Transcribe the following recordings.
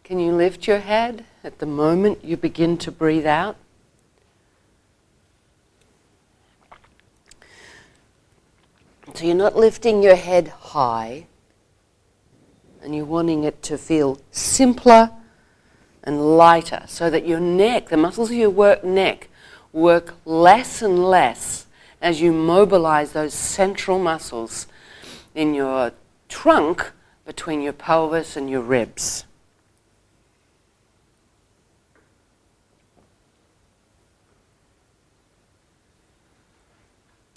Can you lift your head at the moment you begin to breathe out? So you're not lifting your head high, and you're wanting it to feel simpler and lighter, so that your neck, the muscles of your neck, work less and less as you mobilize those central muscles in your trunk between your pelvis and your ribs.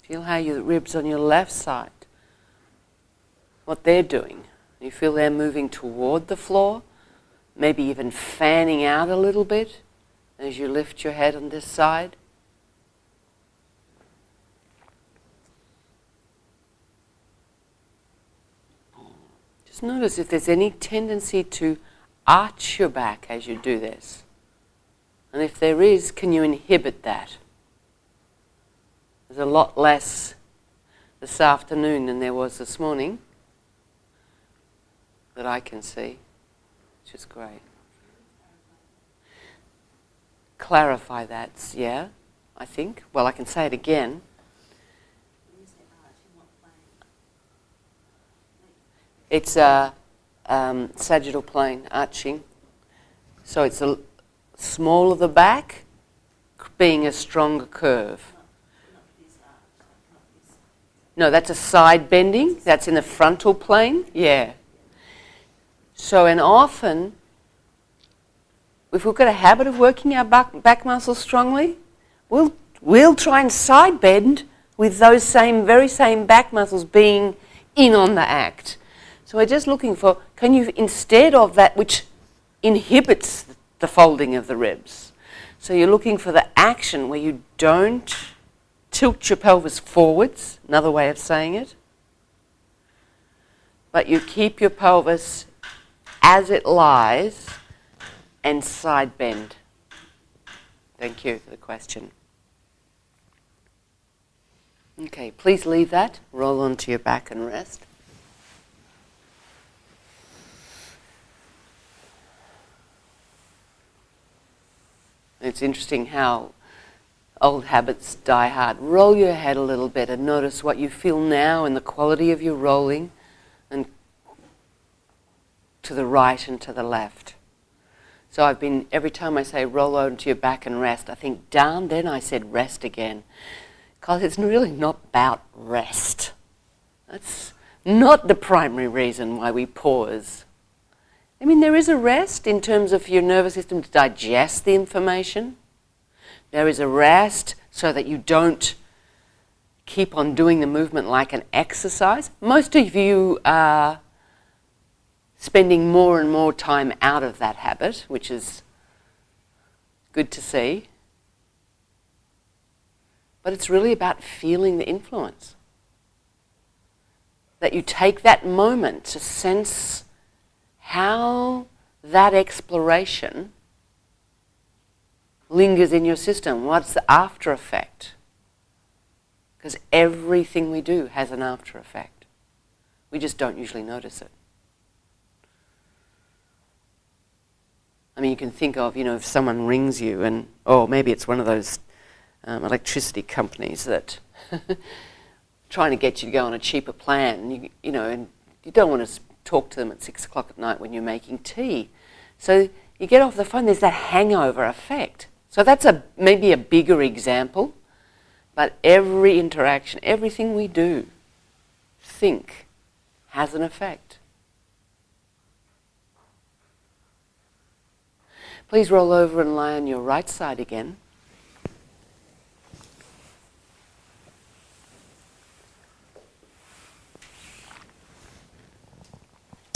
Feel how your ribs on your left side, what they're doing. You feel they're moving toward the floor, maybe even fanning out a little bit as you lift your head on this side. Just notice if there's any tendency to arch your back as you do this. And if there is, can you inhibit that? There's a lot less this afternoon than there was this morning that I can see, which is great. Clarify that, yeah, I think. Well, I can say it again. It's a sagittal plane arching. So it's a small of the back being a stronger curve. No, that's a side bending. That's in the frontal plane. Yeah. So, and often, if we've got a habit of working our back muscles strongly, we'll try and side bend with those very same back muscles being in on the act. So we're just looking for, can you, instead of that which inhibits the folding of the ribs, so you're looking for the action where you don't tilt your pelvis forwards, another way of saying it, but you keep your pelvis as it lies and side bend. Thank you for the question. Okay, please leave that. Roll onto your back and rest. It's interesting how old habits die hard. Roll your head a little bit and notice what you feel now and the quality of your rolling, and to the right and to the left. So I've been, every time I say roll onto your back and rest, I think down, then I said rest again. Because it's really not about rest. That's not the primary reason why we pause. I mean, there is a rest in terms of your nervous system to digest the information. There is a rest so that you don't keep on doing the movement like an exercise. Most of you are spending more and more time out of that habit, which is good to see. But it's really about feeling the influence. That you take that moment to sense how that exploration lingers in your system. What's the after effect? Because everything we do has an after effect. We just don't usually notice it. I mean, you can think of, if someone rings you and, maybe it's one of those electricity companies that trying to get you to go on a cheaper plan, and you don't want to talk to them at 6 o'clock at night when you're making tea. So you get off the phone, there's that hangover effect. So that's maybe a bigger example, but every interaction, everything we do, think, has an effect. Please roll over and lie on your right side again.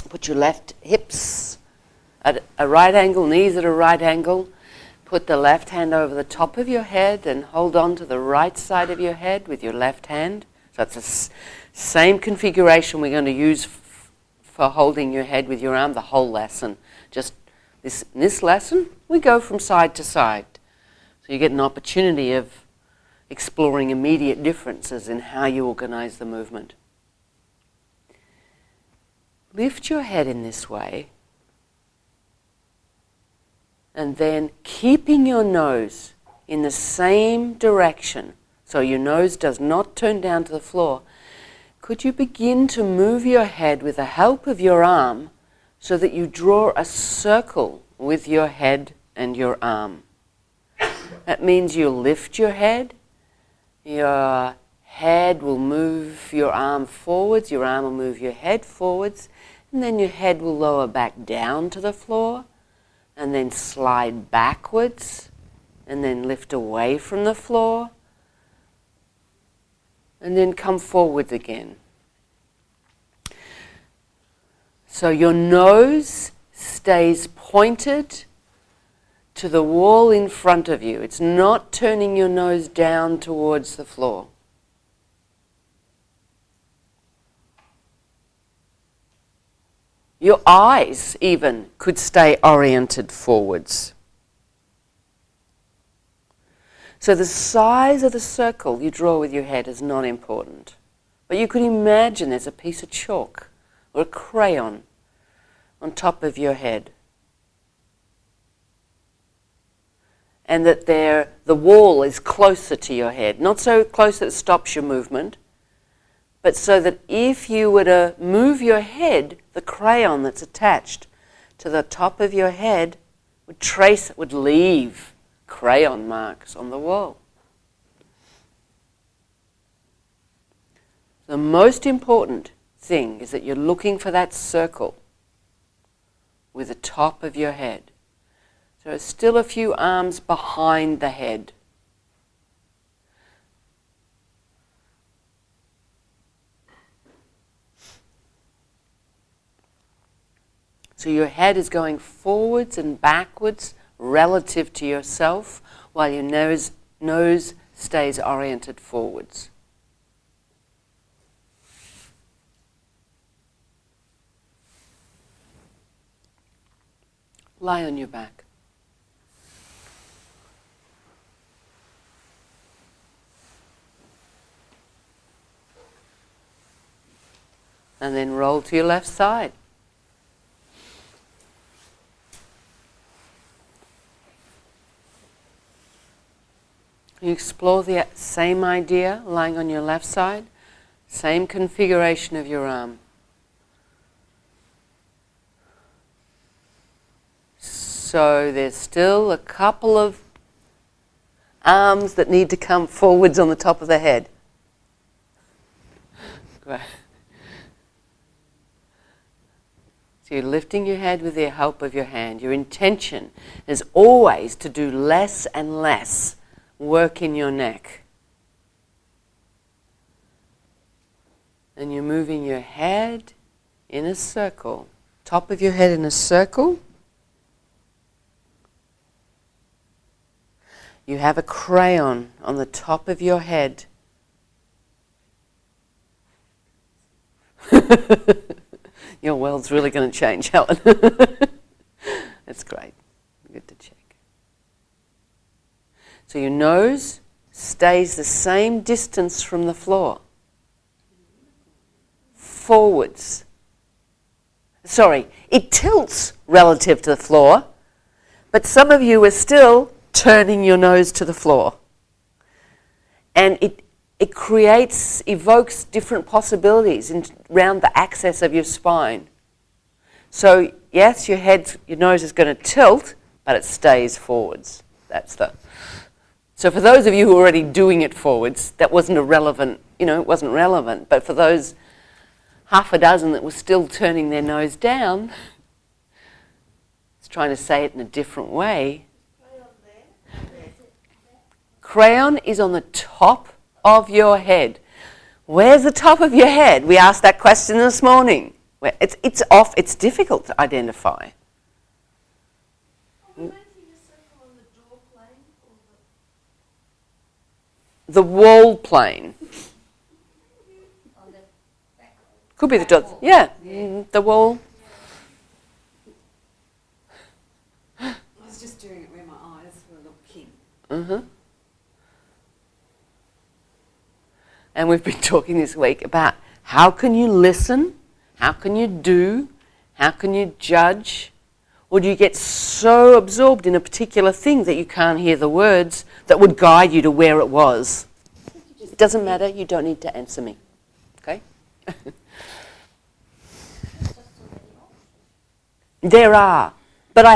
Put your left hips at a right angle, knees at a right angle. Put the left hand over the top of your head and hold on to the right side of your head with your left hand. So it's the same configuration we're going to use for holding your head with your arm the whole lesson. Just in this lesson, we go from side to side. So you get an opportunity of exploring immediate differences in how you organize the movement. Lift your head in this way And then keeping your nose in the same direction, so your nose does not turn down to the floor, could you begin to move your head with the help of your arm so that you draw a circle with your head and your arm? That means you lift your head will move your arm forwards, your arm will move your head forwards, and then your head will lower back down to the floor, and then slide backwards, and then lift away from the floor, and then come forwards again. So your nose stays pointed to the wall in front of you. It's not turning your nose down towards the floor. Your eyes even could stay oriented forwards. So the size of the circle you draw with your head is not important. But you could imagine there's a piece of chalk or a crayon on top of your head. And that the wall is closer to your head. Not so close that it stops your movement, but so that if you were to move your head, the crayon that's attached to the top of your head would leave crayon marks on the wall. The most important thing is that you're looking for that circle with the top of your head. So there's still a few arms behind the head. So your head is going forwards and backwards relative to yourself while your nose stays oriented forwards. Lie on your back. And then roll to your left side. You explore the same idea, lying on your left side, same configuration of your arm. So there's still a couple of arms that need to come forwards on the top of the head. Great. So you're lifting your head with the help of your hand. Your intention is always to do less and less work in your neck. And you're moving your head in a circle, top of your head in a circle. You have a crayon on the top of your head. Your world's really going to change, Helen. That's great. Good to check. So your nose stays the same distance from the floor. Forwards. Sorry, it tilts relative to the floor, but some of you are still turning your nose to the floor. And it evokes different possibilities around the axis of your spine. So yes, your nose is going to tilt, but it stays forwards. So for those of you who are already doing it forwards, that wasn't irrelevant, it wasn't relevant. But for those half a dozen that were still turning their nose down, it's trying to say it in a different way. Crayon is on the top of your head. Where's the top of your head? We asked that question this morning. It's off. It's difficult to identify. The wall plane. Could be the dots. Yeah, the wall. I was just doing it where my eyes were looking. Mm-hmm. And we've been talking this week about how can you listen, how can you do, how can you judge, Or do you get so absorbed in a particular thing that you can't hear the words that would guide you to where it was? It doesn't matter. You don't need to answer me. Okay? There are. But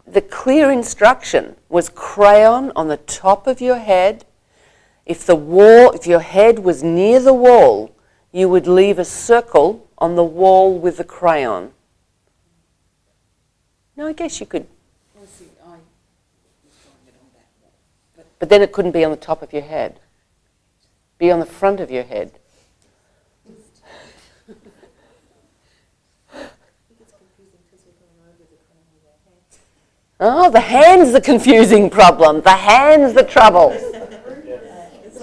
the clear instruction was crayon on the top of your head. If your head was near the wall, you would leave a circle on the wall with the crayon. No, I guess you could. But then it couldn't be on the top of your head. Be on the front of your head. Oh, the hand's the confusing problem. The hand's the trouble.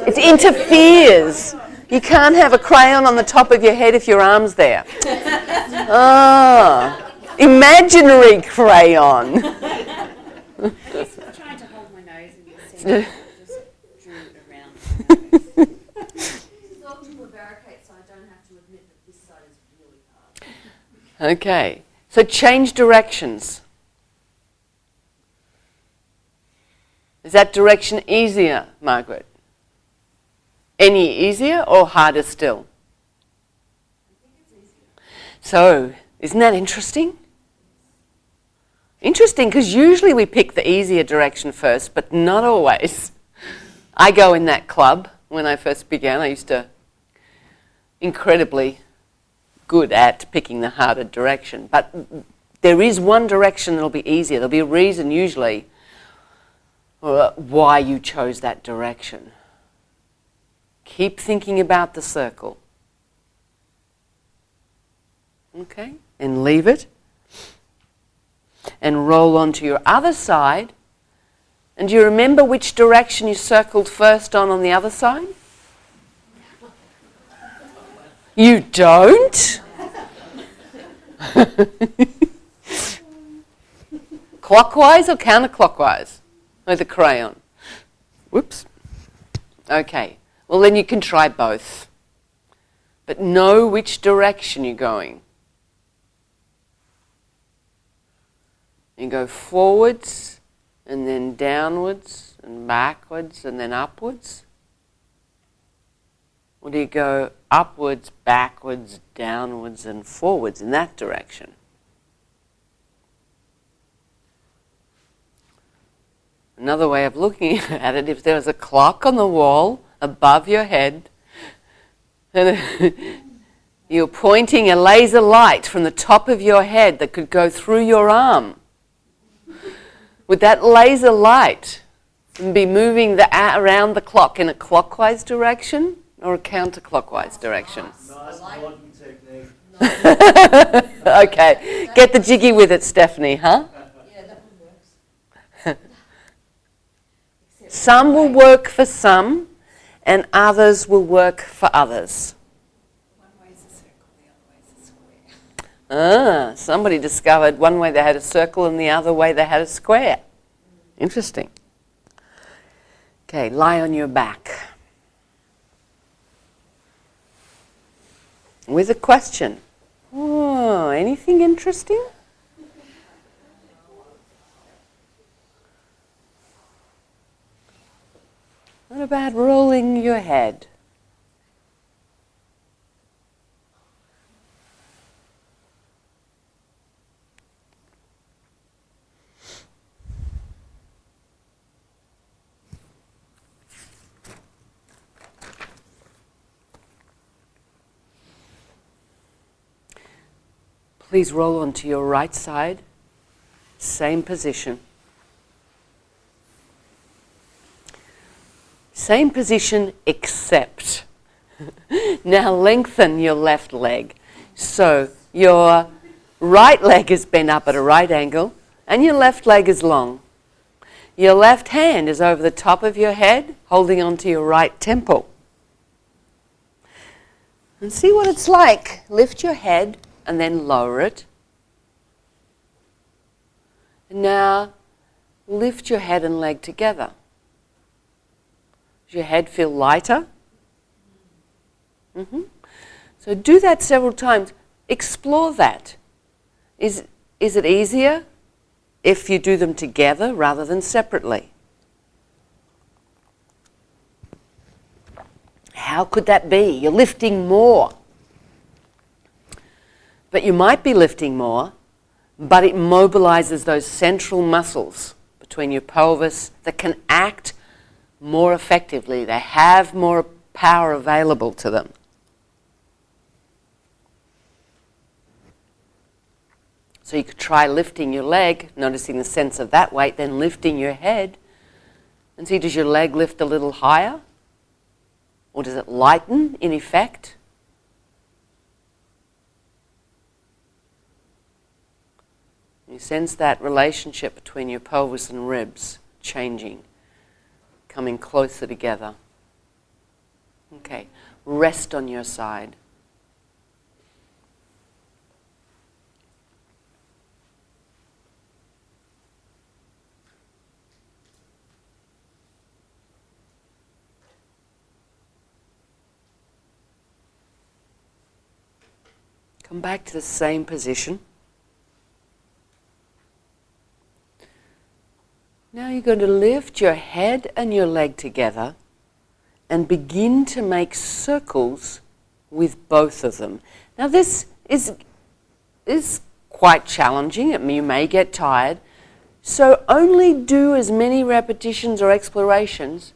It interferes. You can't have a crayon on the top of your head if your arm's there. Ah. Imaginary crayon. I was trying to hold my nose and just drew it around. This is all to prevaricate, so I don't have to admit that this side is really hard. Okay, so change directions. Is that direction easier, Margaret? Any easier or harder still? I think it's easier. So, isn't that interesting? Interesting, because usually we pick the easier direction first, but not always. I go in that club. When I first began, I used to incredibly good at picking the harder direction. But there is one direction that'll be easier. There'll be a reason usually why you chose that direction. Keep thinking about the circle. Okay? And leave it. And roll onto your other side. And do you remember which direction you circled first on the other side? You don't? Clockwise or counterclockwise? With a crayon. Whoops. Okay. Well, then you can try both. But know which direction you're going. You go forwards, and then downwards, and backwards, and then upwards. Or do you go upwards, backwards, downwards, and forwards in that direction? Another way of looking at it, if there was a clock on the wall above your head, and you're pointing a laser light from the top of your head that could go through your arm, would that laser light be moving around the clock in a clockwise direction or a counterclockwise direction? Nice blocking technique. Okay, get the jiggy with it, Stephanie, huh? Yeah, that one works. Some will work for some, and others will work for others. One way's a circle, the other way's a square. Somebody discovered one way they had a circle and the other way they had a square. Interesting. Okay, lie on your back. With a question. Oh, anything interesting? What about rolling your head? Please roll onto your right side, same position. Same position except. Now lengthen your left leg. So your right leg is bent up at a right angle and your left leg is long. Your left hand is over the top of your head, holding onto your right temple. And see what it's like. Lift your head and then lower it. And now lift your head and leg together. Does your head feel lighter? So do that several times. Explore that. is it easier if you do them together rather than separately? How could that be? You're lifting more. But you might be lifting more, but it mobilizes those central muscles between your pelvis that can act more effectively. They have more power available to them. So you could try lifting your leg, noticing the sense of that weight, then lifting your head. And see, does your leg lift a little higher? Or does it lighten in effect? You sense that relationship between your pelvis and ribs changing, coming closer together. Okay, rest on your side. Come back to the same position. Now you're going to lift your head and your leg together and begin to make circles with both of them. Now this is quite challenging. You may get tired. So only do as many repetitions or explorations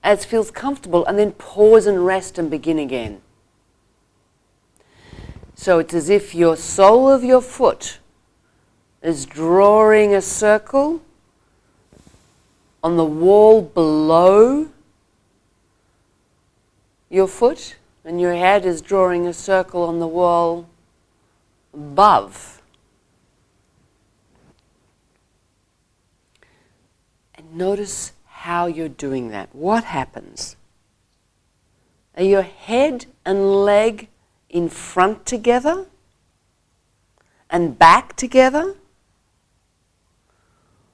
as feels comfortable, and then pause and rest and begin again. So it's as if your sole of your foot is drawing a circle on the wall below your foot, and your head is drawing a circle on the wall above. And notice how you're doing that. What happens? Are your head and leg in front together and back together?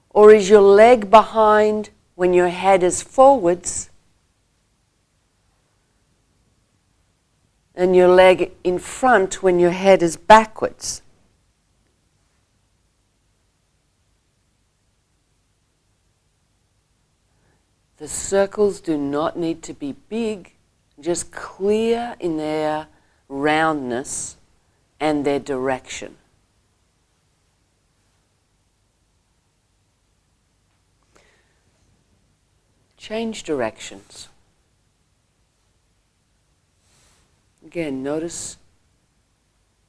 Or is your leg behind when your head is forwards and your leg in front when your head is backwards? The circles do not need to be big, just clear in their roundness and their direction. Change directions. Again, notice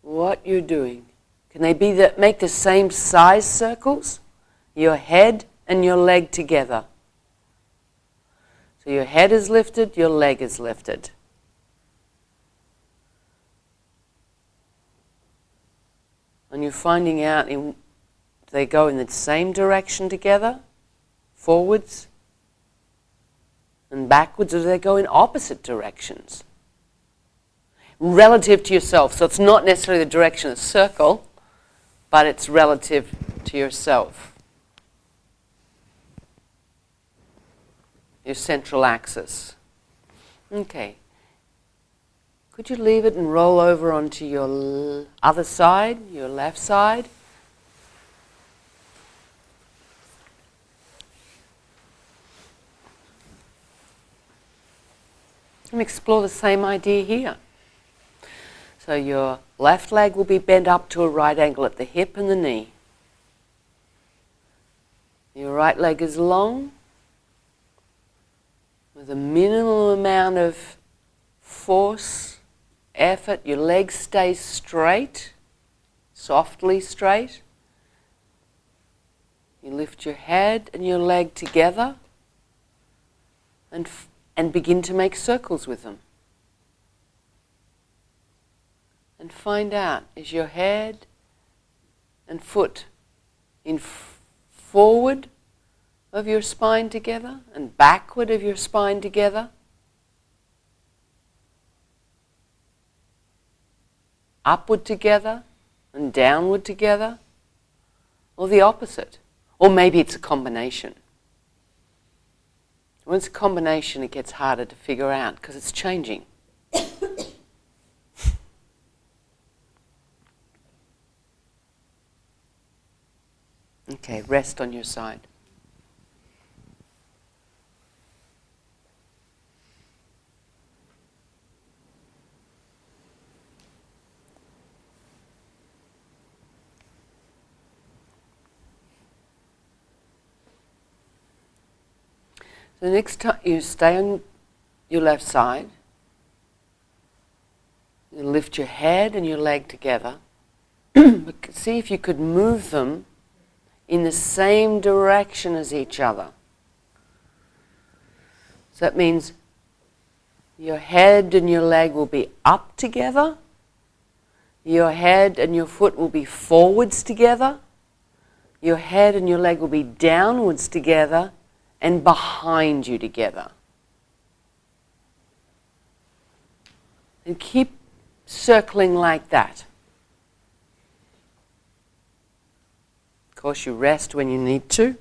what you're doing. Can they make the same size circles? Your head and your leg together. So your head is lifted, your leg is lifted. And you're finding out if they go in the same direction together, forwards and backwards, or do they go in opposite directions? Relative to yourself. So it's not necessarily the direction of the circle, but it's relative to yourself. Your central axis. Okay. Could you leave it and roll over onto your other side, your left side? And explore the same idea here. So your left leg will be bent up to a right angle at the hip and the knee. Your right leg is long, with a minimal amount of force, effort. Your leg stays straight, softly straight. You lift your head and your leg together and begin to make circles with them. And find out, is your head and foot in forward of your spine together and backward of your spine together? Upward together and downward together? Or the opposite? Or maybe it's a combination. When it's a combination, it gets harder to figure out because it's changing. Okay, rest on your side. The next time you stay on your left side, you lift your head and your leg together. See if you could move them in the same direction as each other. So that means your head and your leg will be up together, your head and your foot will be forwards together, your head and your leg will be downwards together and behind you together. And keep circling like that. Of course, you rest when you need to.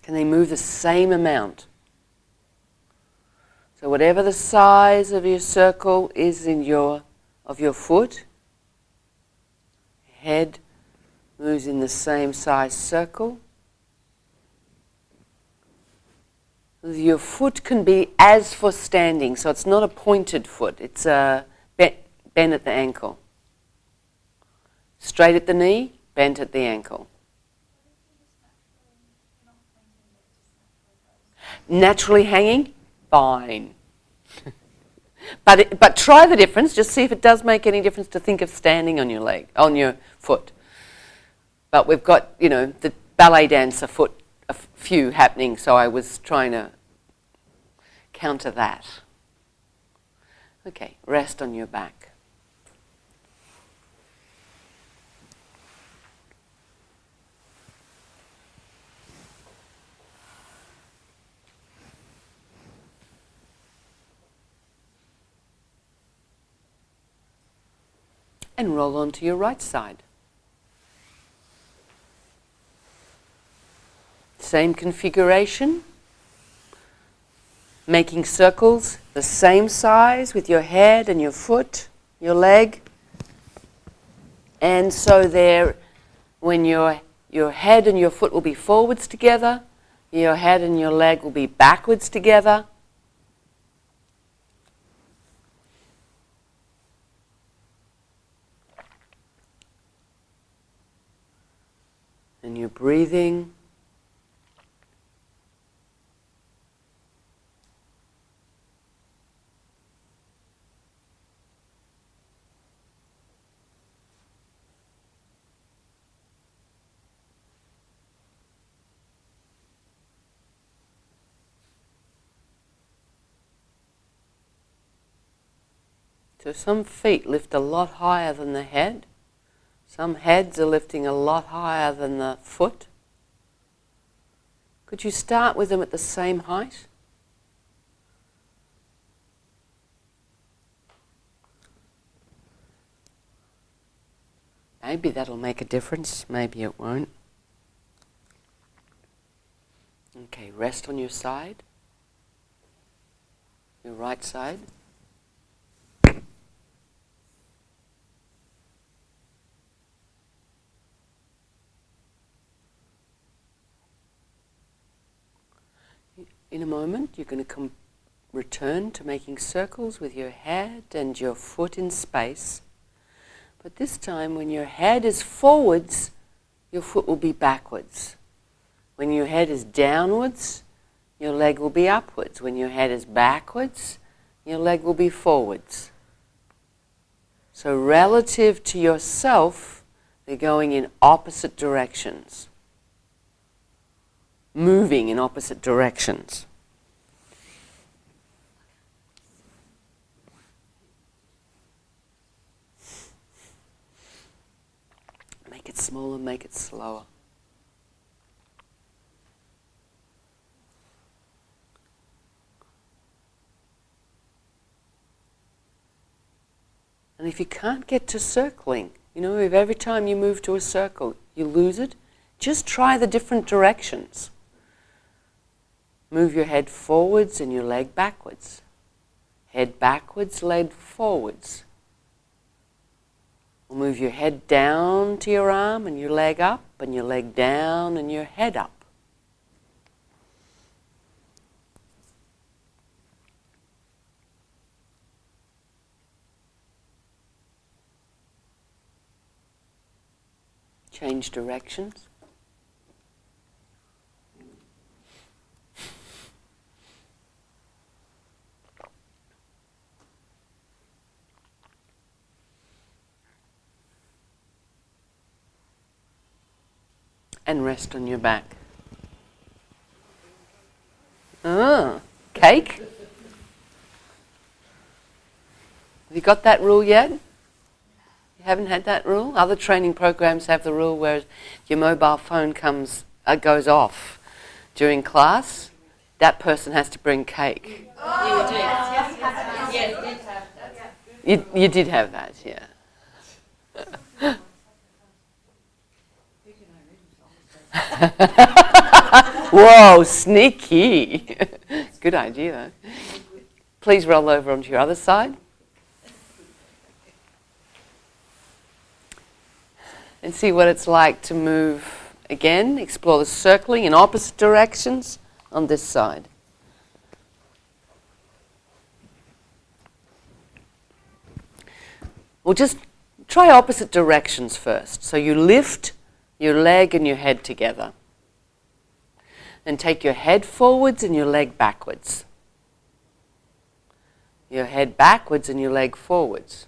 Can they move the same amount? So whatever the size of your circle is of your foot, head moves in the same size circle. Your foot can be as for standing, so it's not a pointed foot, it's a bent at the ankle. Straight at the knee, bent at the ankle. Naturally hanging? Fine. But try the difference, just see if it does make any difference to think of standing on your leg, on your foot. But we've got, the ballet dancer foot, a few happening, so I was trying to counter that. Okay, rest on your back. And roll onto your right side. Same configuration. Making circles the same size with your head and your foot, your leg. And so there, when your head and your foot will be forwards together, your head and your leg will be backwards together. And you're breathing. So some feet lift a lot higher than the head. Some heads are lifting a lot higher than the foot. Could you start with them at the same height? Maybe that'll make a difference, maybe it won't. Okay, rest on your side, your right side. In a moment, you're going to return to making circles with your head and your foot in space. But this time, when your head is forwards, your foot will be backwards. When your head is downwards, your leg will be upwards. When your head is backwards, your leg will be forwards. So relative to yourself, they're going in opposite directions. Moving in opposite directions. Make it smaller, make it slower. And if you can't get to circling, if every time you move to a circle you lose it, just try the different directions. Move your head forwards and your leg backwards. Head backwards, leg forwards. Or move your head down to your arm and your leg up, and your leg down and your head up. Change directions. And rest on your back. Ah, cake? Have you got that rule yet? You haven't had that rule? Other training programs have the rule where your mobile phone goes off during class. That person has to bring cake. Oh, yes. You did have that, yeah. Whoa, sneaky. Good idea. Please roll over onto your other side. And see what it's like to move again. Explore the circling in opposite directions on this side. We'll just try opposite directions first. So you lift your leg and your head together. Then take your head forwards and your leg backwards. Your head backwards and your leg forwards.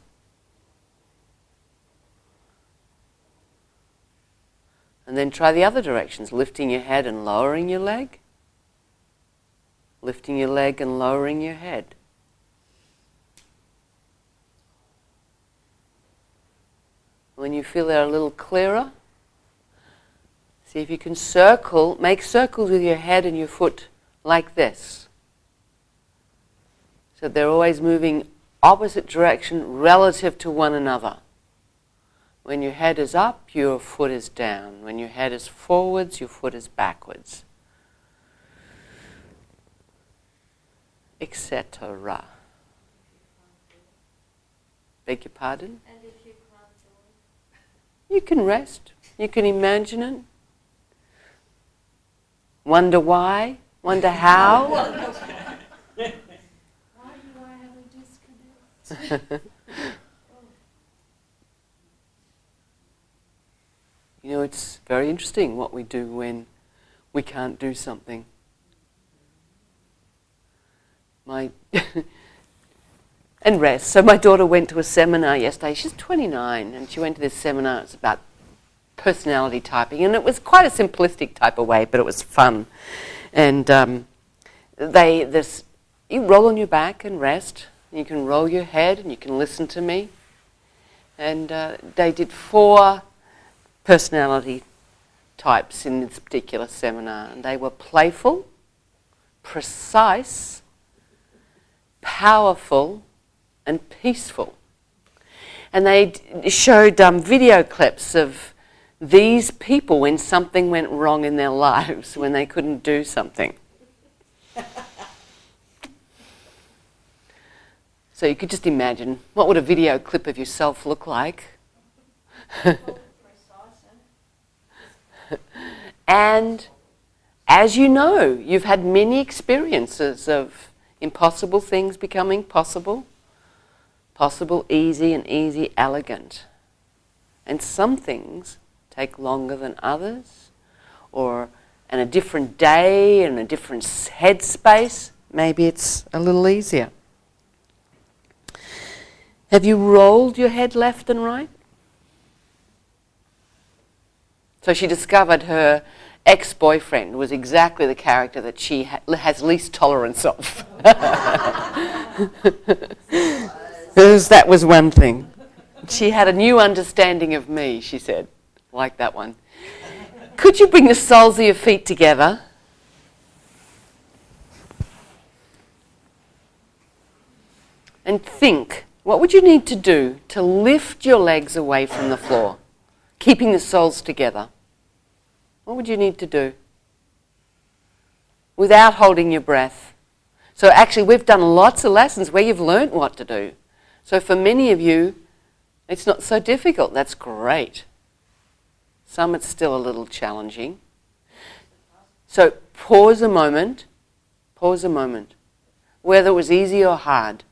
And then try the other directions, lifting your head and lowering your leg. Lifting your leg and lowering your head. When you feel they're a little clearer, see if you can make circles with your head and your foot like this. So they're always moving opposite direction relative to one another. When your head is up, your foot is down. When your head is forwards, your foot is backwards. Etc. Beg your pardon? And if you can't do it? You can rest. You can imagine it. Wonder why? Wonder how? Why do I have a disconnect? You know, it's very interesting what we do when we can't do something. And rest. So my daughter went to a seminar yesterday. She's 29, and she went to this seminar. It's about personality typing, and it was quite a simplistic type of way, but it was fun. And you roll on your back and rest. You can roll your head, and you can listen to me. And they did 4 personality types in this particular seminar, and they were playful, precise, powerful, and peaceful. And they showed video clips of these people when something went wrong in their lives, when they couldn't do something. So you could just imagine, what would a video clip of yourself look like? And as you know, you've had many experiences of impossible things becoming possible. Possible, easy, and easy, elegant. And some things take longer than others, and a different day and a different headspace, maybe it's a little easier. Have you rolled your head left and right? So she discovered her ex-boyfriend was exactly the character that she has least tolerance of. That was one thing. She had a new understanding of me, she said. Like that one. Could you bring the soles of your feet together? And think, what would you need to do to lift your legs away from the floor, keeping the soles together? What would you need to do? Without holding your breath. So actually we've done lots of lessons where you've learnt what to do. So for many of you, It's not so difficult. That's great. Some it's still a little challenging. So pause a moment. Pause a moment. Whether it was easy or hard,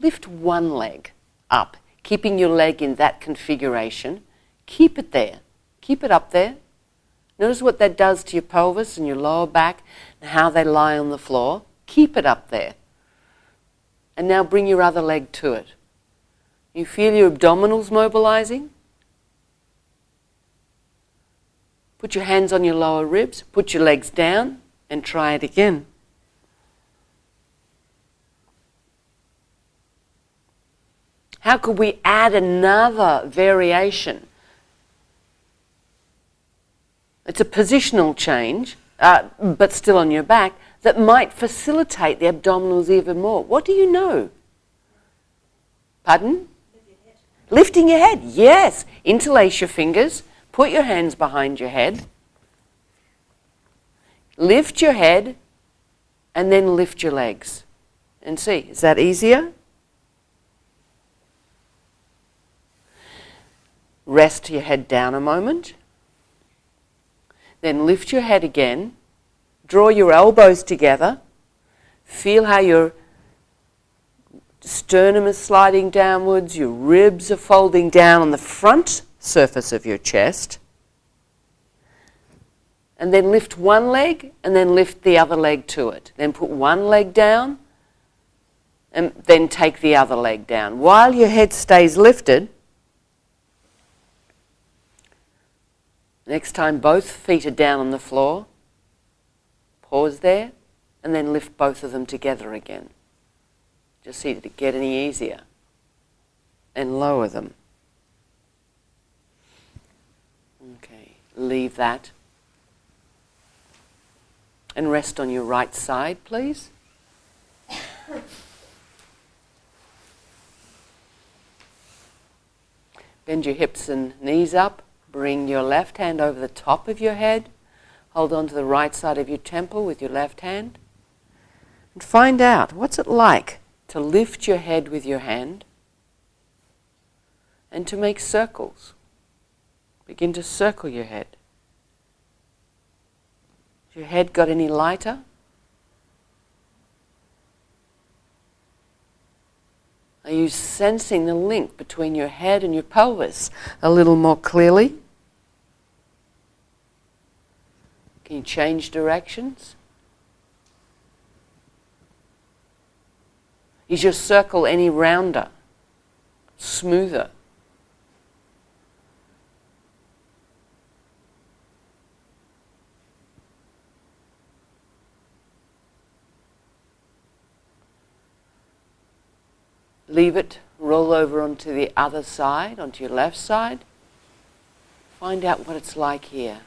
lift one leg up, keeping your leg in that configuration. Keep it there. Keep it up there. Notice what that does to your pelvis and your lower back and how they lie on the floor. Keep it up there. And now bring your other leg to it. You feel your abdominals mobilizing? Put your hands on your lower ribs, put your legs down, and try it again. How could we add another variation? It's a positional change, but still on your back, that might facilitate the abdominals even more. What do you know? Pardon? Lifting your head, yes. Interlace your fingers. Put your hands behind your head. Lift your head and then lift your legs. And see, is that easier? Rest your head down a moment. Then lift your head again. Draw your elbows together. Feel how your sternum is sliding downwards, your ribs are folding down on the front surface of your chest. And then lift one leg and then lift the other leg to it. Then put one leg down and then take the other leg down. While your head stays lifted, next time both feet are down on the floor, pause there and then lift both of them together again. Just see, did it get any easier? And lower them. Okay, leave that. And rest on your right side, please. Bend your hips and knees up. Bring your left hand over the top of your head. Hold on to the right side of your temple with your left hand. And find out, what's it like to lift your head with your hand and to make circles. Begin to circle your head. Has your head got any lighter? Are you sensing the link between your head and your pelvis a little more clearly? Can you change directions? Is your circle any rounder, smoother? Leave it, roll over onto the other side, onto your left side. Find out what it's like here.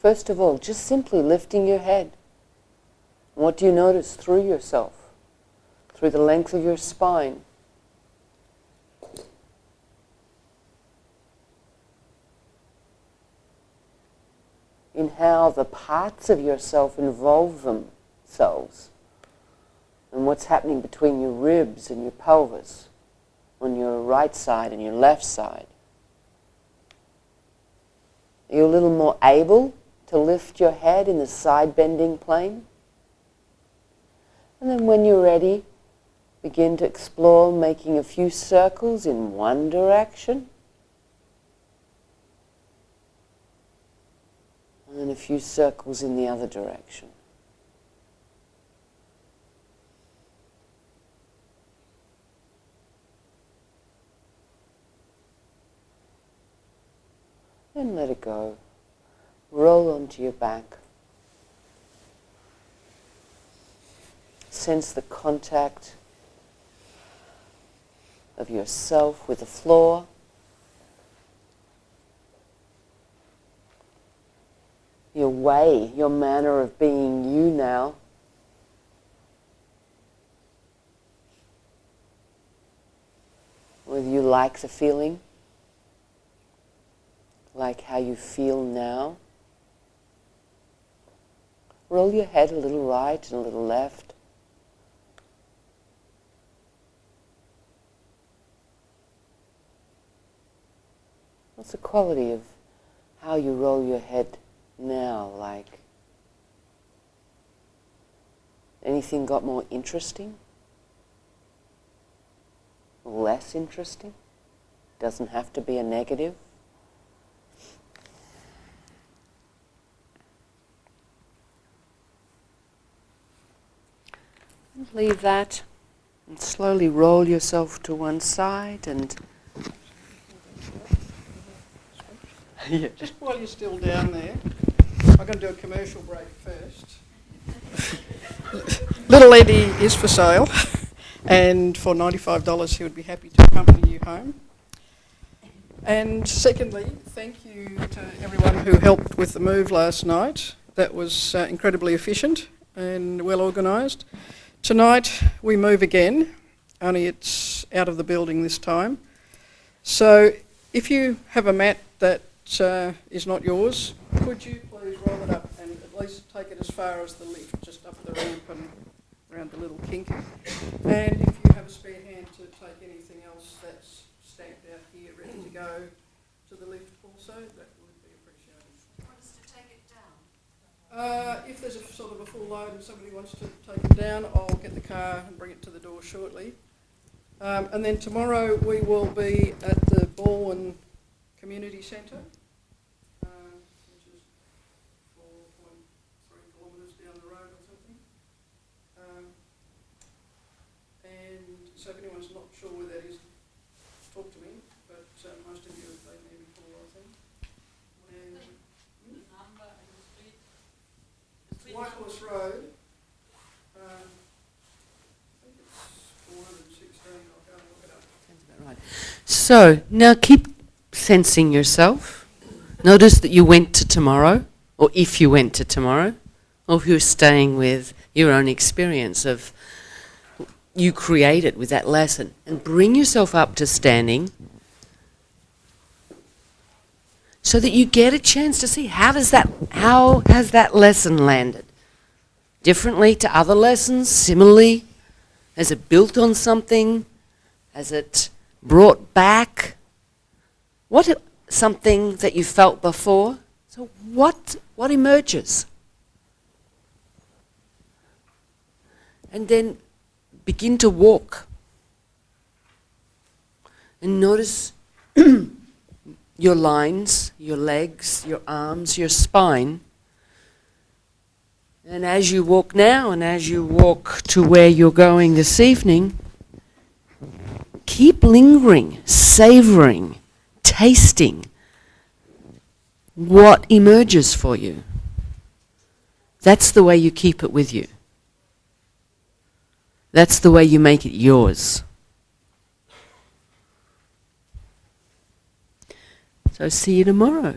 First of all, just simply lifting your head. What do you notice through yourself? Through the length of your spine. In how the parts of yourself involve themselves. And what's happening between your ribs and your pelvis. On your right side and your left side. Are you a little more able to lift your head in the side bending plane? And then when you're ready, begin to explore making a few circles in one direction. And then a few circles in the other direction. And let it go. Roll onto your back. Sense the contact of yourself with the floor. Your way, your manner of being you now. Whether you like the feeling. like how you feel now. Roll your head a little right and a little left. What's the quality of how you roll your head now? Like, anything got more interesting? Less interesting? Doesn't have to be a negative. And leave that and slowly roll yourself to one side and yeah. Just while you're still down there, I'm going to do a commercial break first. Little Eddie is for sale, and for $95 he would be happy to accompany you home. And secondly, thank you to everyone who helped with the move last night. That was incredibly efficient and well organised. Tonight we move again, only it's out of the building this time. So if you have a mat that is not yours, could you please roll it up and at least take it as far as the lift, just up the ramp and around the little kink. And if you have a spare hand to take anything else that's stacked out here ready to go to the lift also, that would be appreciated. Do you want us to take it down? If there's a sort of a full load and somebody wants to take it down, I'll get the car and bring it to the door shortly. And then tomorrow we will be at the Baldwin Community Centre, which is 4.3 kilometres down the road or something. And so if anyone's not sure where that is, talk to me, but most of you have been there before, I think. And White Horse Road, I think it's 416, I'll go and look it up. Sounds about right. So, now keep sensing yourself. Notice that you went to tomorrow, or if you went to tomorrow, or if you're staying with your own experience of you created with that lesson. And bring yourself up to standing so that you get a chance to see how has that lesson landed? Differently to other lessons? Similarly? Has it built on something? Has it brought back something that you felt before? So what emerges? And then begin to walk. And notice your lines, your legs, your arms, your spine. And as you walk now and as you walk to where you're going this evening, keep lingering, savouring, tasting what emerges for you. That's the way you keep it with you. That's the way you make it yours. So see you tomorrow.